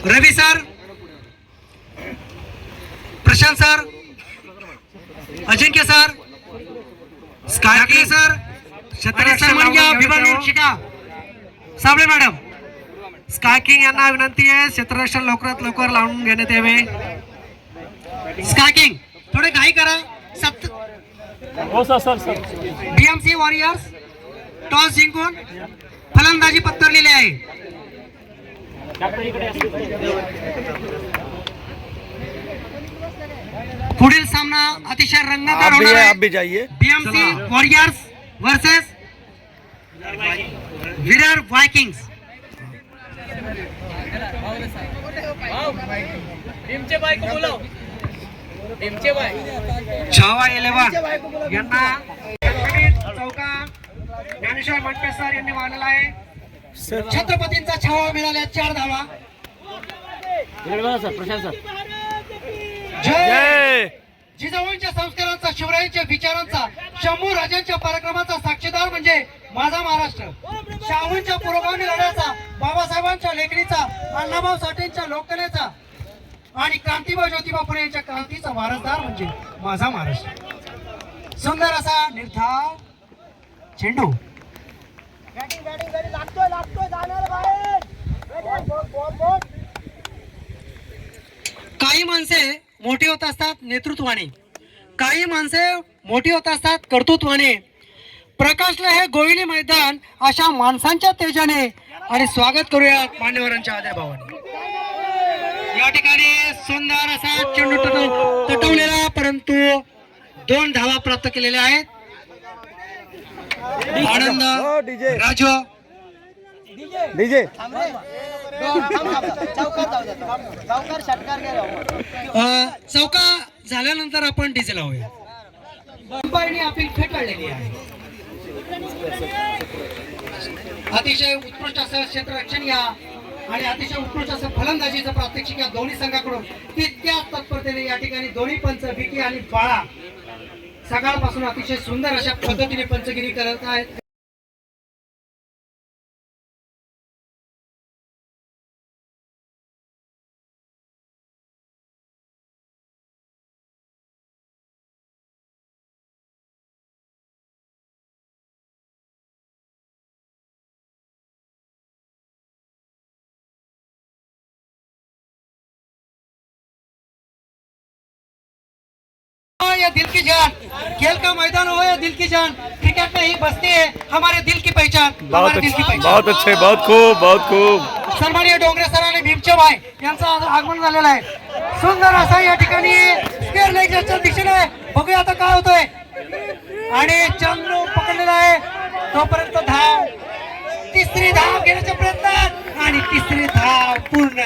रवी sir, Prashant sir, अजिंक्य sir, sky sir, सन्मान घ्या विभाग शिका साबळे मॅडम. स्काय किंग यांना विनंती आहे क्षेत्ररक्षण लवकरात लवकर लावून घेण्यात यावे. स्काय किंग थोडे घाई करा. बीएमसी वॉरियर्स टॉस जिंकून फलंदाजी पत्करलेली आहे. पुढील सामना अतिशय रंगतदार होणार आहे. BMC warriors versus Virar vikings. Chhava 11 यांना चौका ज्ञानेश्वर मनके सर यांनी मारलेला आहे. छत्रपतींचा छावा मिळाल्या 4 धावा. जय जिजाऊंच्या संस्कारांचा, शिवरायांच्या विचारांचा, शंभू राजांच्या पराक्रमाचा साक्षीदार म्हणजे माझा महाराष्ट्र. शाहूंच्या पुरोगामी लढ्याचा, बाबासाहेबांच्या लेखणीचा, अण्णाभाऊ साठेंच्या लोककलेचा आणि क्रांतीबा ज्योतिबा फुले यांच्या क्रांतीचा वारसदार म्हणजे माझा महाराष्ट्र. सुंदर असा निर्धाव चेंडू. काही माणसे मोठी होत असतात नेतृत्वाने, काही माणसे मोठी होत असतात कर्तृत्वाने. प्रकाशला हे गोविली मैदान अशा माणसांच्या तेजाने. आणि स्वागत करूया मान्यवरांच्या आदरभावाने. या ठिकाणी सुंदर असा चेंडू तटवलेला, परंतु 2 धावा प्राप्त केलेल्या आहेत. आनंद राजू डीजे चौका झाल्यानंतर आपण डीजे लावूया. अंपायरने अपील फेटाळलेली आहे. अतिशय उत्कृष्ट असं क्षेत्ररक्षण या आणि अतिशय उत्कृष्ट असं फलंदाजीचं प्रात्यक्षिक या दोन्ही संघाकडून तितक्याच तत्परतेने या ठिकाणी दोन्ही पंच विकी आणि बाळा सकाळपासून अतिशय सुंदर अशा पद्धतीने पंचगिरी करत आहेत. या दिल की जान, खेल का मैदान हो या दिल की जान, क्रिकेट में ही बसती है हमारे दिल की पहचान. बहुत अच्छे, बहुत खूब. सन्माननीय डोंगरे सर आणि भीमचे भाई यांचं आगमन झालेलं आहे. सुंदर असा या ठिकाणी स्क्वेअर लेगच्या दिशेने बघूया आता काय होतंय. आणि चंद्रू पकडलेला आहे तोपर्यंत धाव, तिसरी धाव घेण्याचा प्रयत्न आणि तिसरी धाव पूर्ण.